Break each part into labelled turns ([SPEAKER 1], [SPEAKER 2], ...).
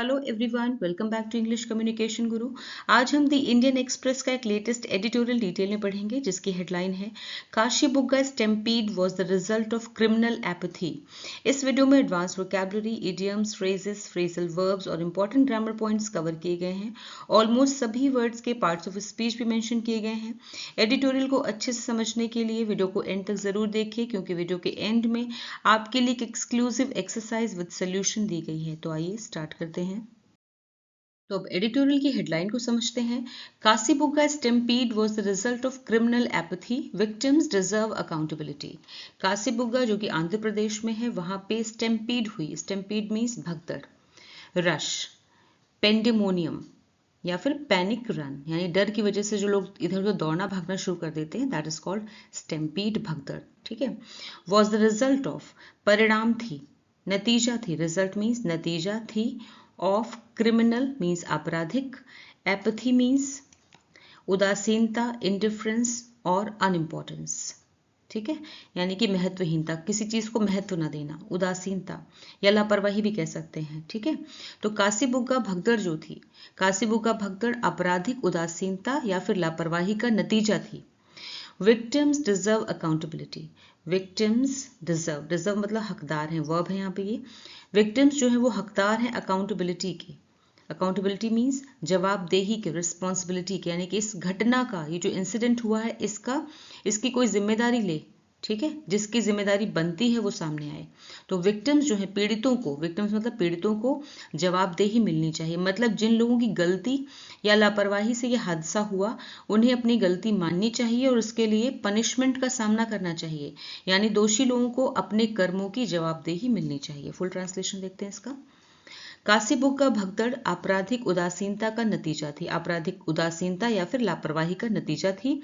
[SPEAKER 1] Hello everyone, welcome back to English communication Guru. आज हम the Indian express का एक लेटेस्ट एडिटोरियल डिटेल में पढ़ेंगे जिसकी हेडलाइन है Kashibugga stampede was the result of criminal apathy. इस वीडियो में advance vocabulary, idioms, phrases, phrasal verbs और इंपॉर्टेंट ग्रामर पॉइंट्स कवर किए गए हैं। ऑलमोस्ट सभी वर्ड्स के पार्ट्स ऑफ स्पीच भी मेंशन किए गए हैं। एडिटोरियल को अच्छे से समझने के लिए वीडियो को एंड तक जरूर देखिए, क्योंकि वीडियो के एंड में आपके लिए एक एक्सक्लूसिव एक्सरसाइज विद सोल्यूशन दी गई है। तो आइए स्टार्ट करते हैं। तो अब एडिटोरियल की हेडलाइन को समझते हैं। Kashibugga stampede was the result of criminal apathy, victims deserve accountability. Kashibugga जो कि आंध्र प्रदेश में है, वहां पे स्टैम्पीड हुई। स्टैम्पीड मीन्स भगदड़, रश, पेंडेमोनियम या फिर पैनिक रन, यानी डर की वजह से जो लोग इधर उधर दौड़ना भागना शुरू कर देते हैं, दैट इज कॉल्ड स्टैम्पीड, भगदड़। ठीक है। वॉज द रिजल्ट ऑफ, परिणाम थी, नतीजा थी, रिजल्ट मीन्स नतीजा थी, ऑफ क्रिमिनल मीन्स आपराधिक, एपैथी मीन्स उदासीनता, इंडिफरेंस और अनइम्पोर्टेंस। ठीक है, यानी कि महत्वहीनता, किसी चीज को महत्व न देना, उदासीनता या लापरवाही भी कह सकते हैं। ठीक है। तो काशीबुग्गा भगदड़ जो थी, काशीबुग्गा भगदड़ आपराधिक उदासीनता या फिर लापरवाही का नतीजा थी। Victims deserve accountability, victims deserve, deserve मतलब हकदार हैं, वर्ब है यहाँ पे ये। विक्टिम्स जो है वो हकदार हैं अकाउंटेबिलिटी के। अकाउंटेबिलिटी मीन्स जवाबदेही के, रिस्पॉन्सिबिलिटी के, यानी कि इस घटना का, ये जो इंसिडेंट हुआ है इसकी कोई जिम्मेदारी ले। ठीक है, जिसकी जिम्मेदारी बनती है वो सामने आए। तो विक्टिम्स जो है, पीड़ितों को, विक्टिम्स मतलब पीड़ितों को जवाबदेही मिलनी चाहिए। मतलब जिन लोगों की गलती या लापरवाही से यह हादसा हुआ, उन्हें अपनी गलती माननी चाहिए और उसके लिए पनिशमेंट का सामना करना चाहिए। यानी दोषी लोगों को अपने कर्मों की जवाबदेही मिलनी चाहिए। फुल ट्रांसलेशन देखते हैं इसका। काशीबुग्गा भगदड़ आपराधिक उदासीनता का नतीजा थी। आपराधिक उदासीनता या फिर लापरवाही का नतीजा थी।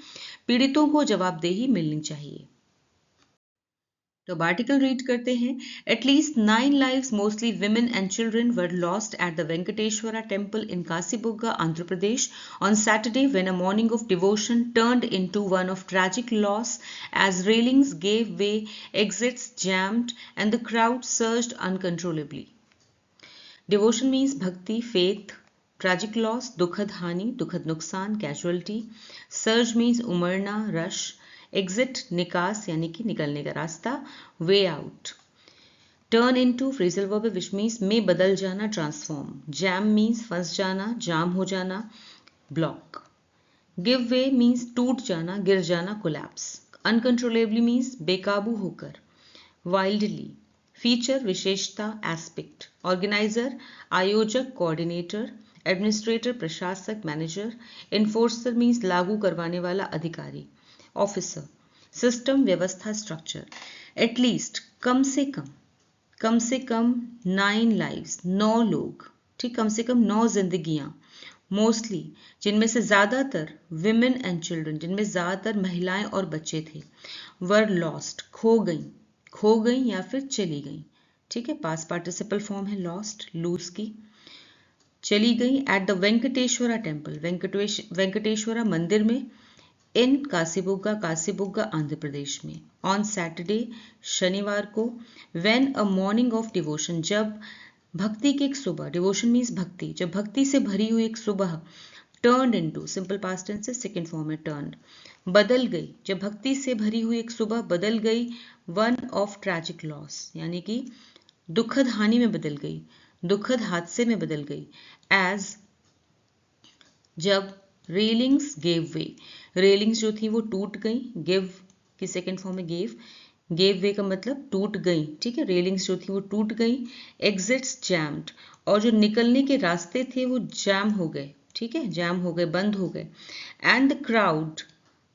[SPEAKER 1] पीड़ितों को जवाबदेही मिलनी चाहिए। तो अब आर्टिकल रीड करते हैं। At least 9 lives, mostly women and children, were lost at the Venkateshwara temple in Kasibugga, Andhra Pradesh on Saturday when a morning of devotion turned into one of tragic loss as railings gave way, exits jammed, and the crowd surged uncontrollably. Devotion means bhakti, faith. Tragic loss, दुखद हानि, दुखद नुकसान, casualty. Surge means उमड़ना, rush. Exit निकास यानी कि निकलने का रास्ता, way out. Turn into phrasal verb which means में बदल जाना, ट्रांसफॉर्म। जैम मीन्स फंस जाना, जाम हो जाना, ब्लॉक। गिव वे मीन्स टूट जाना, गिर जाना, कोलैप्स। अनकंट्रोलेबली मीन्स बेकाबू होकर। वाइल्डली, फीचर विशेषता, एस्पेक्ट। ऑर्गेनाइजर आयोजक, कोऑर्डिनेटर। एडमिनिस्ट्रेटर प्रशासक, मैनेजर। इन्फोर्सर मीन्स लागू करवाने वाला, अधिकारी। ऑफिसर, सिस्टम व्यवस्था, स्ट्रक्चर। एटलीस्ट कम से कम 9 lives, 9 लोग। ठीक, कम से कम 9 जिंदगियां। मोस्टली जिनमें से ज्यादातर, विमेन एंड चिल्ड्रन जिनमें ज्यादातर महिलाएं और बच्चे थे। वर लॉस्ट खो गई या फिर चली गई। ठीक है, पास्ट पार्टिसिपल फॉर्म है लॉस्ट, लूज की। चली गई at the Venkateswara temple, Venkateswara मंदिर में। इन काशीबुग्गा आंध्र प्रदेश में। ऑन सैटरडे शनिवार को। When a morning of devotion, जब भक्ति की एक सुबह, डिवोशन मीन्स भक्ति, जब भक्ति से भरी हुई एक सुबह। Turned into, simple past tense से सेकंड फॉर्म है टर्न्ड, बदल गई, जब भक्ति से भरी हुई एक सुबह बदल गई। वन ऑफ ट्रैजिक लॉस, यानी कि दुखद हानि में बदल गई, दुखद हादसे में बदल गई। एज, जब रेलिंग्स गेव वे, रेलिंग्स जो थी वो टूट गई। गिव की सेकेंड फॉर्म में गेव वे का मतलब टूट गई। ठीक है, रेलिंग्स जो थी वो टूट गई। एग्जिट्स जैम्ड, और जो निकलने के रास्ते थे वो जैम हो गए। ठीक है, जैम हो गए, बंद हो गए। एंड द क्राउड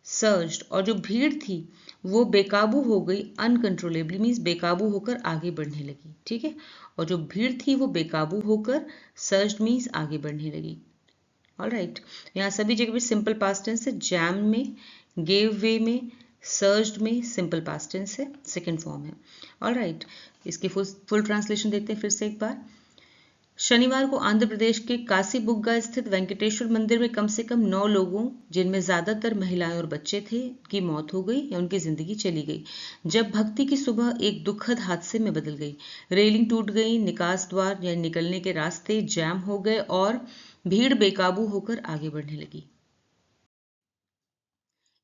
[SPEAKER 1] सर्ज्ड, और जो भीड़ थी वो बेकाबू हो गई। अनकंट्रोलेबली मीन्स बेकाबू होकर आगे बढ़ने लगी। ठीक है, और जो भीड़ थी वो बेकाबू होकर, सर्ज्ड मीन्स आगे बढ़ने लगी। ऑलराइट, यहाँ सभी जगह पे सिंपल पास्ट टेंस है। जैम में, गेव वे में, सर्ज्ड में सिंपल पास्ट टेंस है, सेकंड फॉर्म है। ऑलराइट, इसकी फुल ट्रांसलेशन देखते हैं फिर से एक बार। शनिवार को आंध्र प्रदेश के कासीबुग्गा स्थित वेंकटेश्वर मंदिर में कम से कम 9 लोगों, जिनमें ज्यादातर महिलाएं और बच्चे थे, की मौत हो गई या उनकी जिंदगी चली गई जब भक्ति की सुबह एक दुखद हादसे में बदल गई। रेलिंग टूट गई, निकास द्वार या निकलने के रास्ते जैम हो गए और भीड़ बेकाबू होकर आगे बढ़ने लगी।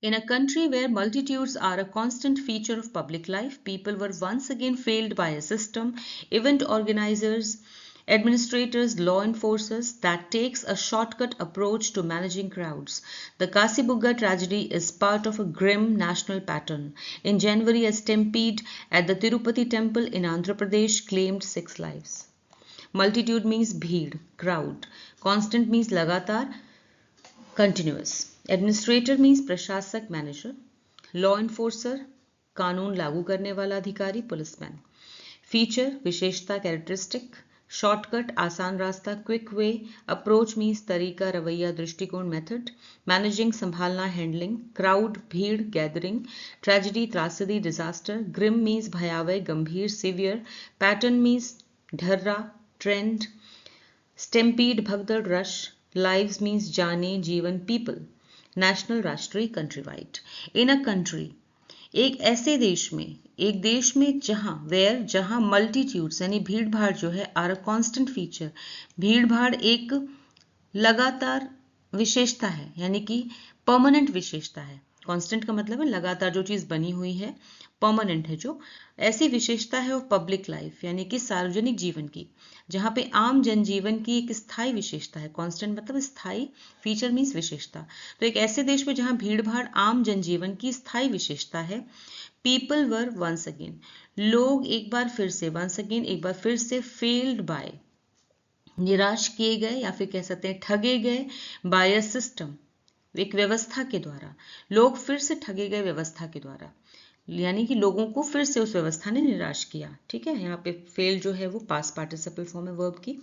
[SPEAKER 1] In a country where multitudes are a constant feature of public life, people were once again failed by a system, event organizers, administrators, law enforcers that takes a shortcut approach to managing crowds. The Kasibugga tragedy is part of a grim national pattern. In January, a stampede at the Tirupati temple in Andhra Pradesh claimed 6 lives. Multitude means bheed, crowd. Constant means लगातार, continuous. Administrator means प्रशासक, manager. Law enforcer, कानून लागू करने वाला अधिकारी, policeman. Feature, विशेषता, characteristic. Shortcut, आसान रास्ता, क्विक वे. अप्रोच मीन्स तरीका, रवैया, दृष्टिकोण, मेथड. मैनेजिंग, संभालना, हैंडलिंग. क्राउड, भीड़, गैदरिंग. ट्रेजेडी, त्रासदी, डिजास्टर. ग्रिम मीन्स भयावह, गंभीर, सिवियर. पैटर्न मीन्स ढर्रा, ट्रेंड. स्टेम्पीड, भगदड़, रश. लाइव्स मीन्स जाने, जीवन, पीपल. नेशनल, राष्ट्रीय, country wide. In a country, एक ऐसे देश में, एक देश में जहां मल्टीट्यूड्स यानी भीड़ भाड़ जो है आर अ कांस्टेंट फीचर, भीड़ भाड़ एक लगातार विशेषता है, यानी कि परमानेंट विशेषता है. कांस्टेंट का मतलब है लगातार जो चीज बनी हुई है, परमानेंट है जो, ऐसी विशेषता है ऑफ पब्लिक लाइफ यानी कि सार्वजनिक जीवन की, जहां पे आम जनजीवन की एक स्थायी विशेषता है. कांस्टेंट मतलब स्थायी, फीचर मीन्स विशेषता. तो एक ऐसे देश में जहां भीड़ भाड़ आम जनजीवन की स्थायी विशेषता है. पीपल वर वंस अगेन, लोग एक बार फिर से, वंस अगेन एक बार फिर से, फेल्ड बाय, निराश किए गए या फिर कह सकते हैं ठगे गए, बाय अ सिस्टम, एक व्यवस्था के द्वारा. लोग फिर से ठगे गए व्यवस्था के द्वारा, यानी कि लोगों को फिर से उस व्यवस्था ने निराश किया. ठीक है, यहाँ पे फेल जो है वो पास्ट पार्टिसिपल फॉर्म है वर्ब की.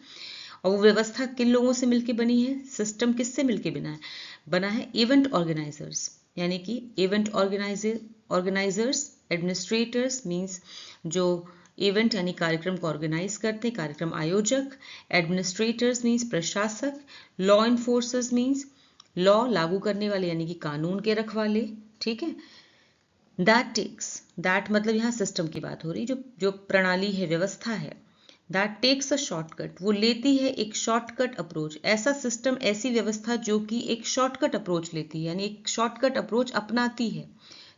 [SPEAKER 1] और वो व्यवस्था किन लोगों से मिलके बनी है, सिस्टम किससे मिलके बना है इवेंट ऑर्गेनाइजर्स, यानी कि इवेंट ऑर्गेनाइजर्स. एडमिनिस्ट्रेटर्स मीन्स जो इवेंट यानी कार्यक्रम को ऑर्गेनाइज करते, कार्यक्रम आयोजक. एडमिनिस्ट्रेटर्स मीन्स प्रशासक. लॉ एनफोर्सर्स मीन्स लॉ लागू करने वाले यानी कि कानून के रखवाले. ठीक है. दैट मतलब यहाँ सिस्टम की बात हो रही, जो प्रणाली है, व्यवस्था है. दैट टेक्स अ शॉर्टकट, वो लेती है एक शॉर्टकट अप्रोच. ऐसा सिस्टम, ऐसी व्यवस्था जो कि एक शॉर्टकट अप्रोच लेती है, यानी एक शॉर्टकट अप्रोच अपनाती है.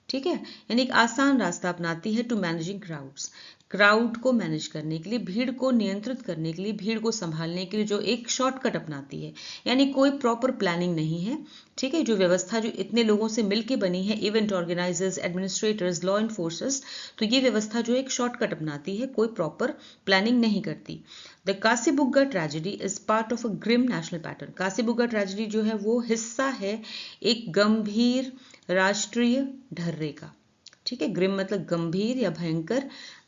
[SPEAKER 1] ठीक है, यानी एक आसान रास्ता अपनाती है टू मैनेजिंग क्राउड्स, क्राउड को मैनेज करने के लिए, भीड़ को नियंत्रित करने के लिए, भीड़ को संभालने के लिए जो एक शॉर्टकट अपनाती है, यानी कोई प्रॉपर प्लानिंग नहीं है. ठीक है, जो व्यवस्था जो इतने लोगों से मिलके बनी है, event organisers, administrators, law enforcers, तो ये व्यवस्था जो एक शॉर्टकट अपनाती है, कोई प्रॉपर प्लानिंग नहीं करती. The Kasibugga tragedy is part of a grim national pattern. Kasibugga tragedy जो है वो हिस्सा है एक गंभीर राष्ट्रीय ढर्रे का. ठीक है, ग्रिम मतलब गंभीर या भयंकर,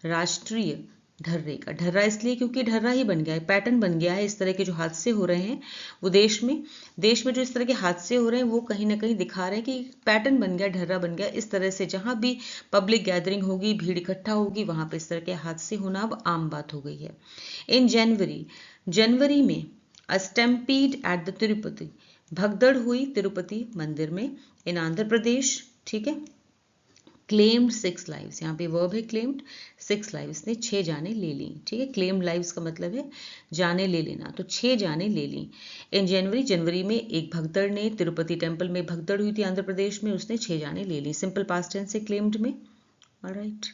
[SPEAKER 1] राष्ट्रीय ढर्रे का. ढर्रा इसलिए क्योंकि ढर्रा ही बन गया है, पैटर्न बन गया है. इस तरह के जो हादसे हो रहे हैं वो देश में जो इस तरह के हादसे हो रहे हैं वो कहीं ना कहीं दिखा रहे हैं कि पैटर्न बन गया, ढर्रा बन गया. इस तरह से जहां भी पब्लिक गैदरिंग होगी, भीड़ इकट्ठा होगी, वहां पे इस तरह के हादसे होना अब आम बात हो गई है. इन जनवरी में अ स्टैम्पीड एट द तिरुपति, भगदड़ हुई तिरुपति मंदिर में, इन आंध्र प्रदेश. ठीक है. क्लेम्ड 6 लाइव्स, यहाँ पे वर्ब है क्लेम्ड, 6 लाइव्स ने 6 जाने ले ली. ठीक है, क्लेम्ड लाइव्स का मतलब है जाने ले लेना, तो 6 जाने ले ली. इन जनवरी में एक भगदड़ ने, तिरुपति टेम्पल में भगदड़ हुई थी आंध्र प्रदेश में, उसने 6 जाने ले ली. सिंपल पास्ट टेंस है क्लेम्ड में. Alright,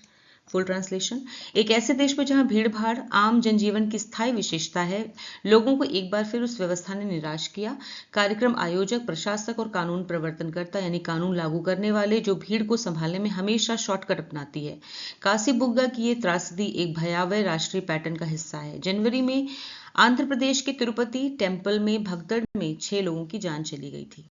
[SPEAKER 1] full translation. एक ऐसे देश में जहां भीड़ भाड़ आम जनजीवन की स्थायी विशेषता है, लोगों को एक बार फिर उस व्यवस्था ने निराश किया. कार्यक्रम आयोजक, प्रशासक और कानून प्रवर्तनकर्ता यानी कानून लागू करने वाले जो भीड़ को संभालने में हमेशा शॉर्टकट अपनाती है. कासीबुग्गा की ये त्रासदी एक भयावह राष्ट्रीय पैटर्न का हिस्सा है. जनवरी में आंध्र प्रदेश के तिरुपति टेम्पल में भगदड़ में 6 लोगों की जान चली गई थी.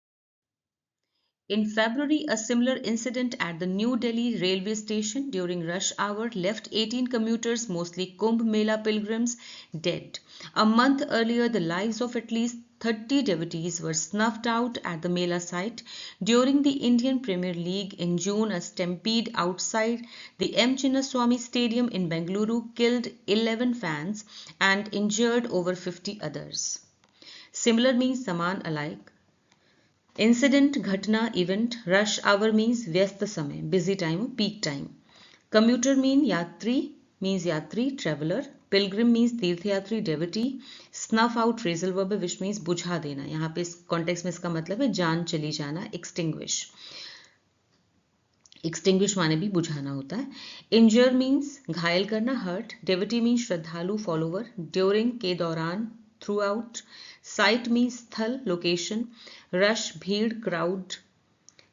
[SPEAKER 1] In February, a similar incident at the New Delhi railway station during rush hour left 18 commuters, mostly Kumbh Mela pilgrims, dead. A month earlier, the lives of at least 30 devotees were snuffed out at the Mela site. During the Indian Premier League in June, a stampede outside the M. Chinnaswamy Stadium in Bengaluru killed 11 fans and injured over 50 others. Similar means saman alike. Incident घटना event rush hour means व्यस्त समय busy time peak time commuter means यात्री traveller pilgrim means तीर्थयात्री डेविटी snuff out phrasal verb which means बुझा देना यहाँ पे इस कॉन्टेक्स्ट में इसका मतलब है जान चली जाना एक्सटिंग्विश माने भी बुझाना होता है इंजर मीन्स घायल करना हर्ट डेविटी मीन्स श्रद्धालु फॉलोवर ड्यूरिंग के दौरान थ्रू आउट साइट मीन्स स्थल लोकेशन रश भीड़ क्राउड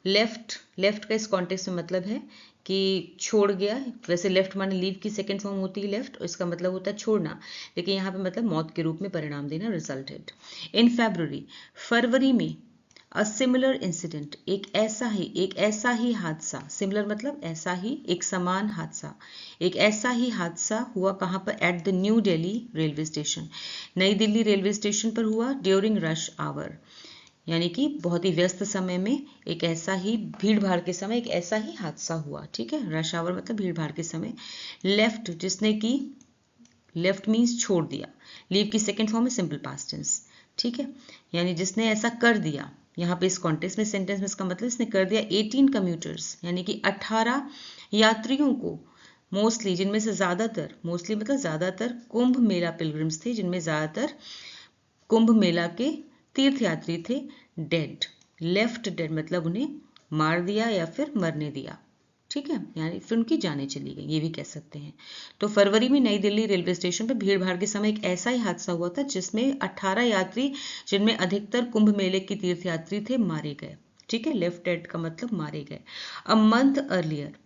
[SPEAKER 1] लेफ्ट का इस कॉन्टेक्स्ट में मतलब है कि छोड़ गया वैसे लेफ्ट माने लीव की सेकंड फॉर्म होती है लेफ्ट और इसका मतलब होता है छोड़ना लेकिन यहाँ पे मतलब मौत के रूप में परिणाम देना रिजल्टेड इन फरवरी में अ सिमिलर इंसिडेंट एक ऐसा ही हादसा सिमिलर मतलब ऐसा ही एक समान हादसा एक ऐसा ही हादसा हुआ कहाँ पर at the new Delhi railway station नई दिल्ली रेलवे स्टेशन पर हुआ ड्यूरिंग रश आवर यानी कि बहुत ही व्यस्त समय में एक ऐसा ही भीड़ भाड़ के समय एक ऐसा ही हादसा हुआ ठीक है रश आवर मतलब भीड़ भाड़ के समय लेफ्ट जिसने की लेफ्ट मीन्स छोड़ दिया लीव की सेकेंड फॉर्म है सिंपल पास्ट टेंस ठीक है यानी जिसने ऐसा कर दिया यहाँ पे इस कॉन्टेक्स्ट में सेंटेंस में इसका मतलब इसने कर दिया 18 कम्यूटर्स यानी कि 18 यात्रियों को मोस्टली जिनमें से ज्यादातर मोस्टली मतलब ज्यादातर कुंभ मेला पिलग्रिम्स थे जिनमें ज्यादातर कुंभ मेला के तीर्थयात्री थे डेड लेफ्ट डेड मतलब उन्हें मार दिया या फिर मरने दिया ठीक है यानी फिर उनकी जानें चली गई ये भी कह सकते हैं तो फरवरी में नई दिल्ली रेलवे स्टेशन पर भीड़ भाड़ के समय एक ऐसा ही हादसा हुआ था जिसमें 18 यात्री जिनमें अधिकतर कुंभ मेले के तीर्थयात्री थे मारे गए ठीक है लेफ्ट डेड का मतलब मारे गए अ मंथ अर्लियर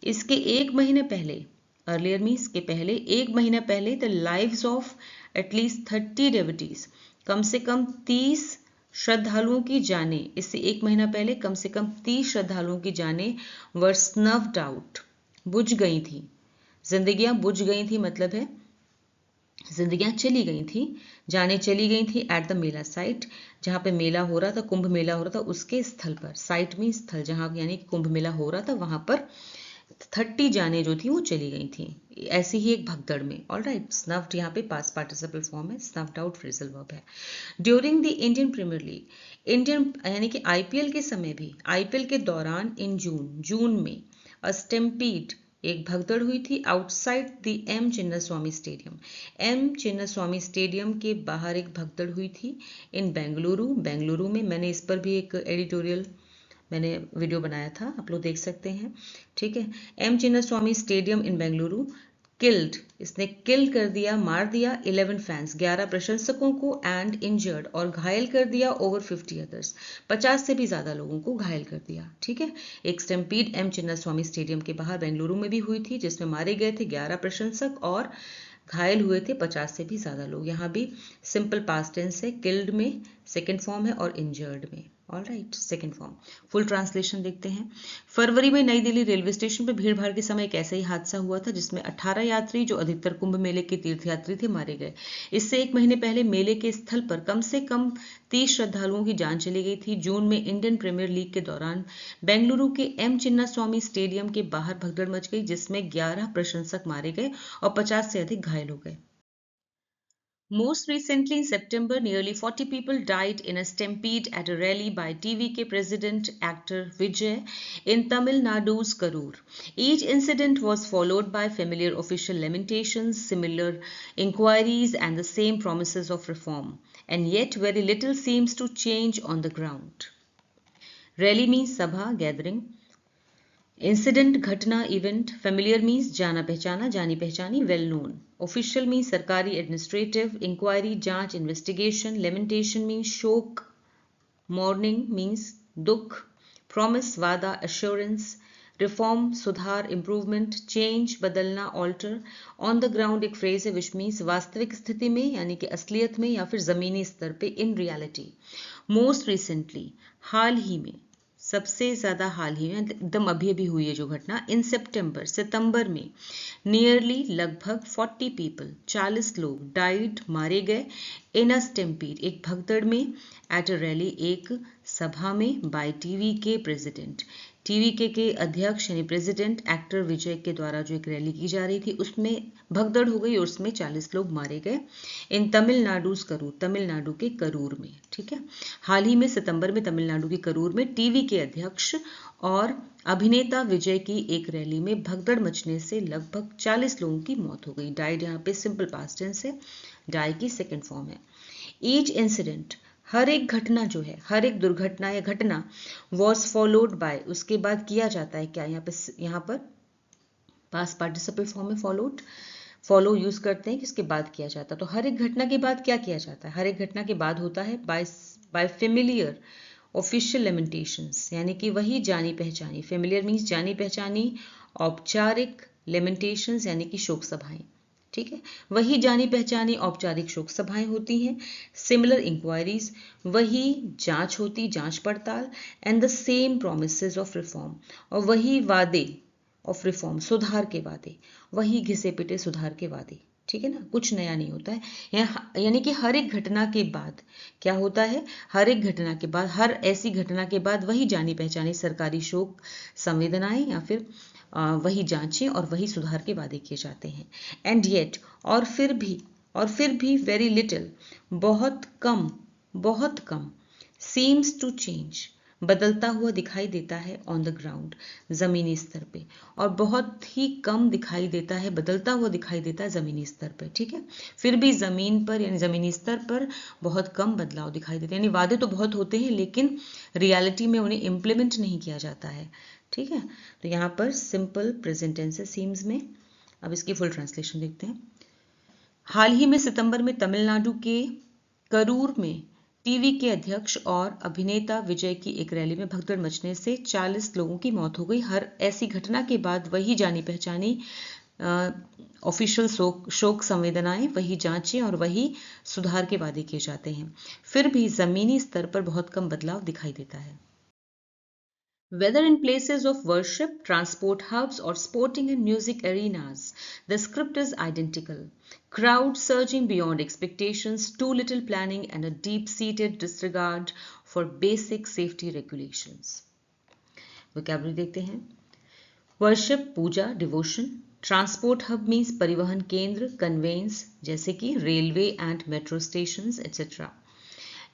[SPEAKER 1] इसके एक महीने पहले अर्लियर मीन्स के पहले एक महीना पहले द लाइव्स ऑफ एटलीस्ट 30 डेवोटीज कम से कम 30 श्रद्धालुओं की जाने इससे एक महीना पहले कम से कम 30 श्रद्धालुओं की जाने वर स्नफ्ड आउट बुझ गई थी जिंदगियां बुझ गई थी मतलब है जिंदगियां चली गई थी जाने चली गई थी एट द मेला साइट जहां पे मेला हो रहा था कुंभ मेला हो रहा था उसके स्थल पर साइट में स्थल जहां यानी कुंभ मेला हो रहा था वहां पर 30 जाने जो थी वो चली गई थी ऐसी ही एक भगदड़ में ऑल राइट स्नफ्ड यहाँ पे पास्ट पार्टिसिपल फॉर्म है स्नफ्ड आउट फ्रेजल वर्ब है during the Indian Premier League Indian यानी कि आईपीएल के समय भी आईपीएल के दौरान इन जून में अ स्टेम्पीड एक भगदड़ हुई थी outside the M Chinnaswamy stadium M Chinnaswamy stadium के बाहर एक भगदड़ हुई थी इन बेंगलुरु में मैंने इस पर भी एक एडिटोरियल मैंने वीडियो बनाया था आप लोग देख सकते हैं ठीक है M Chinnaswamy stadium in Bengaluru killed इसने किल कर दिया मार दिया 11 फैंस 11 प्रशंसकों को एंड इंजर्ड और घायल कर दिया ओवर 50 अदर्स 50 से भी ज्यादा लोगों को घायल कर दिया ठीक है एक स्टैम्पीड एम चिन्नास्वामी स्टेडियम के बाहर बेंगलुरु में भी हुई थी जिसमें मारे गए थे 11 प्रशंसक और घायल हुए थे 50 से भी ज्यादा लोग यहाँ भी सिंपल पास्ट टेंस है किल्ड में सेकेंड फॉर्म है और इंजर्ड में all right second form full translation देखते हैं फरवरी में नई दिल्ली रेलवे स्टेशन पर भीड़ भाड़ के समय एक ऐसा ही हादसा हुआ था जिसमें 18 यात्री जो अधिकतर कुंभ मेले के तीर्थयात्री थे मारे गए इससे एक महीने पहले मेले के स्थल पर कम से कम 30 श्रद्धालुओं की जान चली गई थी जून में इंडियन प्रीमियर लीग के दौरान बेंगलुरु के एम चिन्नास्वामी स्टेडियम के बाहर भगदड़ मच गई जिसमें 11 प्रशंसक मारे गए और 50 से अधिक घायल हो गए Most recently, in September, nearly 40 people died in a stampede at a rally by TVK president actor Vijay in Tamil Nadu's Karur. Each incident was followed by familiar official lamentations, similar inquiries, and the same promises of reform. And yet, very little seems to change on the ground. Rally means sabha, gathering. Incident घटना event familiar means जाना पहचाना जानी पहचानी well known official means सरकारी administrative inquiry जांच investigation lamentation means शोक morning means दुख promise वादा एश्योरेंस रिफॉर्म सुधार इम्प्रूवमेंट चेंज बदलना ऑल्टर ऑन द ग्राउंड एक फ्रेज है विच मीन्स वास्तविक स्थिति में यानी कि असलियत में या फिर जमीनी स्तर पे इन रियलिटी मोस्ट रिसेंटली हाल ही में सबसे ज्यादा हाल ही में, एकदम अभी अभी हुई है जो घटना, इन सितंबर में नियरली लगभग 40 पीपल 40 लोग डाइड मारे गए इन अ स्टैम्पीड एक भगदड़ में एट अ रैली एक सभा में बाय टीवीके प्रेसिडेंट टीवीके के अध्यक्ष यानी प्रेसिडेंट एक्टर विजय के द्वारा जो एक रैली की जा रही थी उसमें भगदड़ हो गई और उसमें 40 लोग मारे गए इन तमिलनाडु के करूर में। ठीक है, हाल ही में सितंबर में तमिलनाडु के करूर में टीवी के अध्यक्ष और अभिनेता विजय की एक रैली में भगदड़ मचने से लगभग 40 लोगों की मौत हो गई। डाइड यहाँ पे सिंपल पास्ट टेंस है, डाई की सेकेंड फॉर्म है। ईच इंसिडेंट, हर एक घटना जो है, हर एक दुर्घटना या घटना, वॉज फॉलोड बाय, उसके बाद किया जाता है क्या, यहाँ पर पास्ट पार्टिसिपल फॉर्म में फॉलो यूज करते हैं कि उसके बाद किया जाता है। तो हर एक घटना के बाद क्या किया जाता है, हर एक घटना के बाद होता है बाय फेमिलियर ऑफिशियल लेमेंटेशंस, यानी कि वही जानी पहचानी, फेमिलियर मीन्स जानी पहचानी, औपचारिक लेमेंटेशंस यानी कि शोक सभाएं। ठीक है, वही जानी पहचानी औपचारिक शोक सभाएं होती हैं। सिमिलर इंक्वायरीज, वही जांच होती, जांच पड़ताल। And the same promises of reform, और वही वादे ऑफ रिफॉर्म, सुधार के वादे, वही घिसे पिटे सुधार के वादे। ठीक है ना, कुछ नया नहीं होता है। यानी कि हर एक घटना के बाद क्या होता है, हर एक घटना के बाद, हर ऐसी घटना के बाद वही जानी पहचानी सरकारी शोक संवेदनाएं या फिर वही जांचें और वही सुधार के वादे किए जाते हैं। एंड येट, और फिर भी वेरी लिटिल, बहुत कम सीम्स टू चेंज, बदलता हुआ दिखाई देता है ऑन द ग्राउंड, जमीनी स्तर पे, और बहुत ही कम दिखाई देता है, बदलता हुआ दिखाई देता है जमीनी स्तर पे। ठीक है, फिर भी जमीन पर यानी जमीनी स्तर पर बहुत कम बदलाव दिखाई देते हैं, यानी वादे तो बहुत होते हैं लेकिन रियलिटी में उन्हें इम्प्लीमेंट नहीं किया जाता है। ठीक है, तो यहाँ पर सिंपल प्रेजेंट टेंस है सीम्स में। अब इसकी फुल ट्रांसलेशन देखते हैं। हाल ही में सितंबर में तमिलनाडु के करूर में टीवी के अध्यक्ष और अभिनेता विजय की एक रैली में भगदड़ मचने से 40 लोगों की मौत हो गई। हर ऐसी घटना के बाद वही जानी पहचानी ऑफिशियल शोक संवेदनाएं, वही जांचें और वही सुधार के वादे किए जाते हैं, फिर भी जमीनी स्तर पर बहुत कम बदलाव दिखाई देता है। Whether in places of worship, transport hubs, or sporting and music arenas, the script is identical. Crowd surging beyond expectations, too little planning, and a deep-seated disregard for basic safety regulations. Vocabulary देखते हैं। Worship, पूजा, devotion. Transport hub means परिवहन केंद्र, conveyance, जैसे कि railway and metro stations, etc.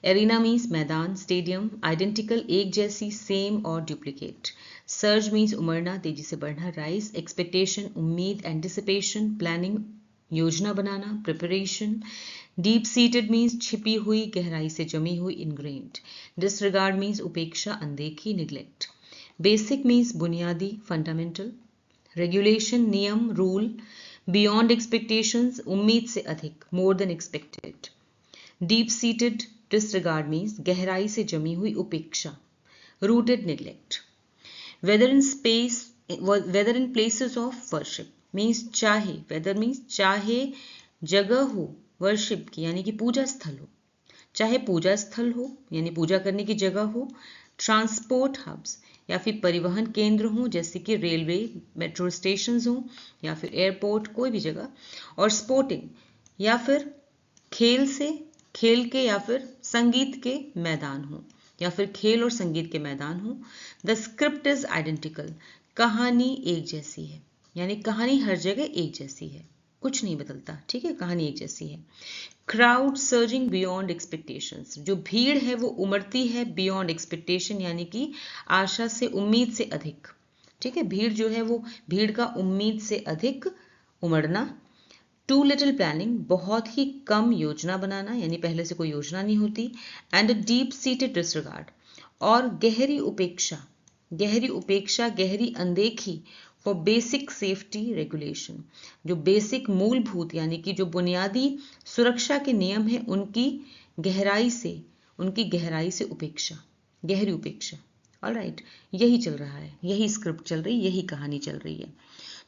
[SPEAKER 1] Arena means मैदान, stadium, identical एक जैसी, same और डुप्लीकेट। सर्ज मीन्स उमड़ना, तेजी से बढ़ना, राइज, एक्सपेक्टेशन उम्मीद, एंटिसिपेशन प्लानिंग योजना बनाना, प्रिपरेशन। डीप सीटेड मीन्स छिपी हुई, गहराई से जमी हुई, इनग्रेन्ड। डिसरिगार्ड मीन्स उपेक्षा, अनदेखी, निग्लेक्ट। बेसिक मीन्स बुनियादी, फंडामेंटल। रेगुलेशन नियम, रूल। बियॉन्ड एक्सपेक्टेशंस उम्मीद से अधिक, more than expected. Deep seated disregard means गहराई से जमी हुई उपेक्षा, rooted neglect. Whether in places of worship means चाहे, वेदर मीन्स चाहे जगह हो वर्शिप की यानी कि पूजा स्थल हो, चाहे पूजा स्थल हो यानी पूजा करने की जगह हो, ट्रांसपोर्ट हब्स या फिर परिवहन केंद्र हो जैसे कि रेलवे मेट्रो स्टेशन हो या फिर एयरपोर्ट, कोई भी जगह, और स्पोर्टिंग या फिर खेल के या फिर संगीत के मैदान हो या फिर खेल और संगीत के मैदान हो। द स्क्रिप्ट इज आइडेंटिकल, कहानी एक जैसी है, यानी कहानी हर जगह एक जैसी है, कुछ नहीं बदलता। ठीक है, कहानी एक जैसी है। क्राउड सर्जिंग बियॉन्ड एक्सपेक्टेशंस, जो भीड़ है वो उमड़ती है बियॉन्ड एक्सपेक्टेशन यानी कि आशा से, उम्मीद से अधिक। ठीक है, भीड़ जो है वो, भीड़ का उम्मीद से अधिक उमड़ना। टू लिटिल प्लानिंग, बहुत ही कम योजना बनाना यानी पहले से कोई योजना नहीं होती। And a deep seated disregard, और गहरी उपेक्षा, गहरी अनदेखी फॉर बेसिक सेफ्टी रेगुलेशन, जो बेसिक मूलभूत यानी कि जो बुनियादी सुरक्षा के नियम है उनकी गहराई से उपेक्षा, गहरी उपेक्षा। ऑलराइट, यही चल रहा है, यही स्क्रिप्ट चल रही, यही कहानी चल रही है।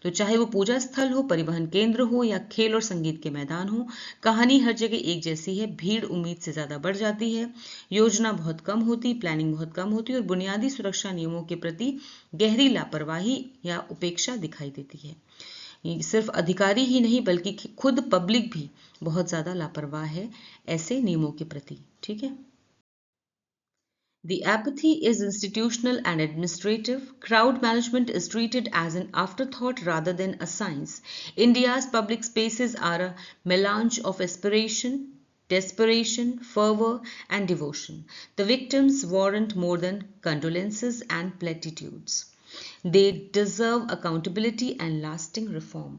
[SPEAKER 1] तो चाहे वो पूजा स्थल हो, परिवहन केंद्र हो या खेल और संगीत के मैदान हो, कहानी हर जगह एक जैसी है। भीड़ उम्मीद से ज्यादा बढ़ जाती है, योजना बहुत कम होती, प्लानिंग बहुत कम होती और बुनियादी सुरक्षा नियमों के प्रति गहरी लापरवाही या उपेक्षा दिखाई देती है। सिर्फ अधिकारी ही नहीं बल्कि खुद पब्लिक भी बहुत ज्यादा लापरवाह है ऐसे नियमों के प्रति। ठीक है। The apathy is institutional and administrative. Crowd management is treated as an afterthought rather than a science. India's public spaces are a melange of aspiration, desperation, fervor, and devotion. The victims warrant more than condolences and platitudes. They deserve accountability and lasting reform.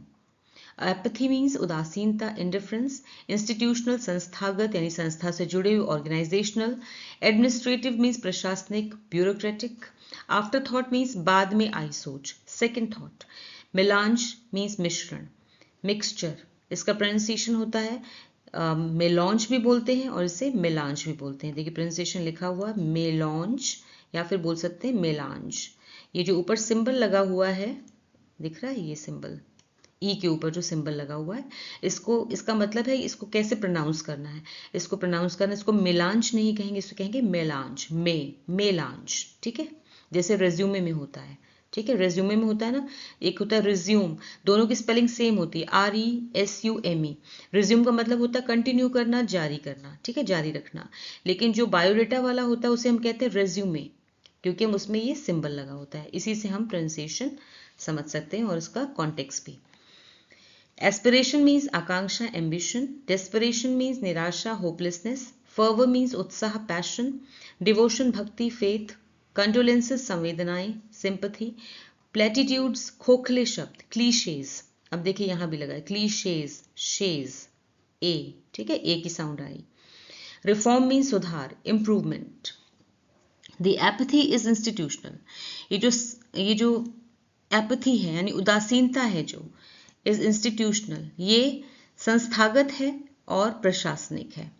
[SPEAKER 1] Apathy means उदासीनता, indifference. Institutional संस्थागत यानी संस्था से जुड़े हुए, organisational. Administrative means प्रशासनिक, bureaucratic. After thought means बाद में आई सोच, सेकेंड थॉट। मेलांज मीन्स मिश्रण, मिक्सचर। इसका प्रोनाउंसिएशन होता है मेलॉन्ज भी बोलते हैं और इसे मेलांज भी बोलते हैं। देखिए प्रोनाउंसिएशन लिखा हुआ मेलॉन्ज या फिर बोल सकते हैं मेलांज। ये जो ऊपर सिंबल लगा हुआ है दिख रहा है, ये सिंबल ई के ऊपर जो सिंबल लगा हुआ है, इसका मतलब है इसको कैसे प्रोनाउंस करना है। इसको प्रोनाउंस करना, इसको मेलांज नहीं कहेंगे, इसको कहेंगे मेलांज, मेलांज। ठीक है, जैसे रेज्यूमे में होता है। ठीक है, रेज्यूमे में होता है ना, एक होता है रिज्यूम, दोनों की स्पेलिंग सेम होती है, RESUME। रिज्यूम का मतलब होता है कंटिन्यू करना, जारी करना। ठीक है, जारी रखना। लेकिन जो बायोडेटा वाला होता है उसे हम कहते हैं रेज्यूमे, क्योंकि हम उसमें ये सिंबल लगा होता है। इसी से हम प्रोनाउंसिएशन समझ सकते हैं और उसका कॉन्टेक्स्ट भी। Aspiration means आकांक्षा, ambition. Desperation means निराशा, hopelessness. Fervor means उत्साह, passion. Devotion भक्ति, faith. Condolences संवेदनाएं, sympathy. Platitudes खोखले शब्द, cliches. अब देखिए यहां भी लगा है cliches, shays, a, ठीक है, a की साउंड आई। Reform means सुधार, improvement. The apathy is institutional. ये जो apathy है यानी उदासीनता है जो इज इंस्टीट्यूशनल, ये संस्थागत है और प्रशासनिक है,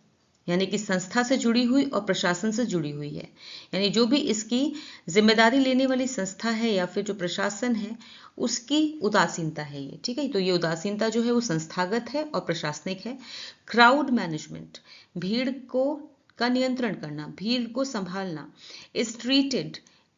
[SPEAKER 1] यानी कि संस्था से जुड़ी हुई और प्रशासन से जुड़ी हुई है। यानी जो भी इसकी जिम्मेदारी लेने वाली संस्था है या फिर जो प्रशासन है उसकी उदासीनता है ये। ठीक है, तो ये उदासीनता जो है वो संस्थागत है और प्रशासनिक है। क्राउड मैनेजमेंट, भीड़ का नियंत्रण करना, भीड़ को संभालना। इज ट्रीटेड,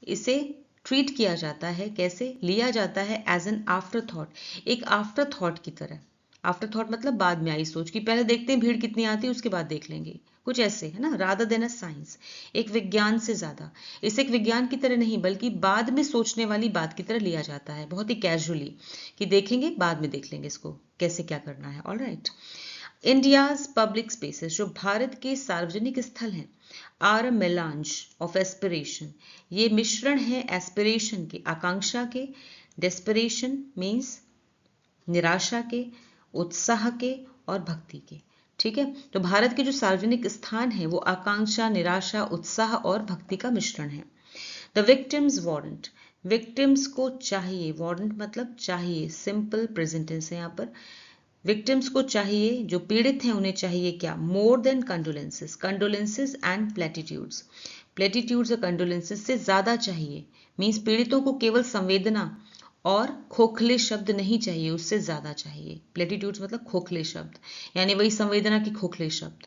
[SPEAKER 1] इसे ट्रीट किया जाता है, कैसे लिया जाता है, एज एन आफ्टर थॉट, एक आफ्टर थॉट की तरह। आफ्टर थॉट मतलब बाद में आई सोच की, पहले देखते हैं भीड़ कितनी आती है उसके बाद देख लेंगे, कुछ ऐसे है ना। रादर देन अ साइंस, एक विज्ञान से ज्यादा, इसे एक विज्ञान की तरह नहीं बल्कि बाद में सोचने वाली बात की तरह लिया जाता है, बहुत ही कैजुअली, कि देखेंगे बाद में देख लेंगे इसको कैसे क्या करना है। ऑलराइट। इंडियाज पब्लिक स्पेसेस, जो भारत के सार्वजनिक स्थल हैं, आर अ मेलांज ऑफ एस्पिरेशन, ये मिश्रण है एस्पिरेशन के, आकांक्षा के, डेस्परेशन मीन्स निराशा के, उत्साह के और भक्ति के। ठीक है, तो भारत के जो सार्वजनिक स्थान है वो आकांक्षा, निराशा, उत्साह और भक्ति का मिश्रण है। द विक्टिम्स वारंट, विक्टिम्स को चाहिए, वारंट मतलब चाहिए, सिंपल प्रेजेंट टेंस है यहाँ पर। विक्टिम्स को चाहिए, जो पीड़ित हैं उन्हें चाहिए क्या, more than condolences, condolences and platitudes, platitudes और कंडोलेंसेस से ज्यादा चाहिए। मीन्स पीड़ितों को केवल संवेदना और खोखले शब्द नहीं चाहिए, उससे ज्यादा चाहिए। प्लेटिट्यूड्स मतलब खोखले शब्द, यानी वही संवेदना के खोखले शब्द।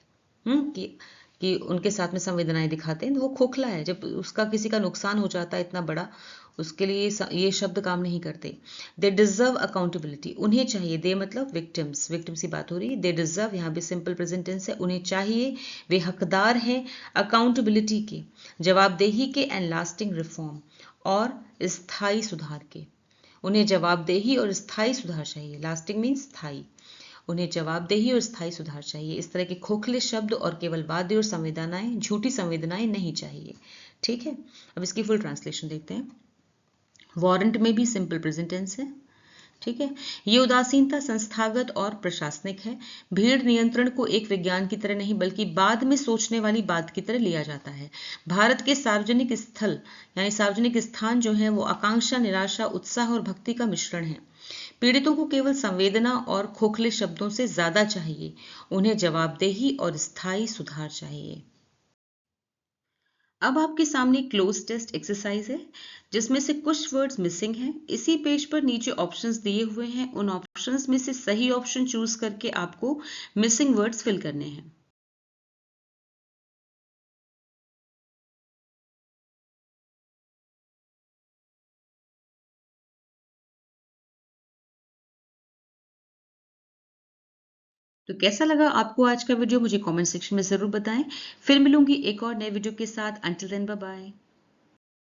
[SPEAKER 1] कि उनके साथ में संवेदनाएं दिखाते हैं, तो वो खोखला है। जब उसका किसी का नुकसान हो जाता है इतना बड़ा, उसके लिए ये शब्द काम नहीं करते। दे डिजर्व अकाउंटेबिलिटी, उन्हें चाहिए, दे मतलब विक्टिम्स, विक्टिम्स की बात हो रही है। दे डिजर्व यहाँ भी सिंपल प्रेजेंट टेंस है, उन्हें चाहिए, वे हकदार हैं अकाउंटेबिलिटी के, जवाबदेही के, एंड लास्टिंग रिफॉर्म और स्थायी सुधार के। उन्हें जवाबदेही और स्थायी सुधार चाहिए, लास्टिंग मीन्स स्थायी, उन्हें जवाबदेही और स्थायी सुधार चाहिए। इस तरह के खोखले शब्द और केवल वाद्य और संवेदनाएं, झूठी संवेदनाएं नहीं चाहिए। ठीक है, अब इसकी फुल ट्रांसलेशन देखते हैं। वारंट में भी सिंपल प्रेजेंट टेंस है। ठीक है, ये उदासीनता संस्थागत और प्रशासनिक है। भीड़ नियंत्रण को एक विज्ञान की तरह नहीं बल्कि बाद में सोचने वाली बात की तरह लिया जाता है। भारत के सार्वजनिक स्थल यानी सार्वजनिक स्थान जो है वो आकांक्षा, निराशा, उत्साह और भक्ति का मिश्रण है। पीड़ितों को केवल संवेदना और खोखले शब्दों से ज्यादा चाहिए, उन्हें जवाबदेही और स्थायी सुधार चाहिए। अब आपके सामने क्लोज टेस्ट एक्सरसाइज है जिसमें से कुछ वर्ड्स मिसिंग हैं। इसी पेज पर नीचे ऑप्शंस दिए हुए हैं, उन ऑप्शंस में से सही ऑप्शन चूज करके आपको मिसिंग वर्ड्स फिल करने हैं। तो कैसा लगा आपको आज का वीडियो, मुझे कमेंट सेक्शन में जरूर बताएं। फिर मिलूंगी एक और नए वीडियो के साथ। Until then, bye bye.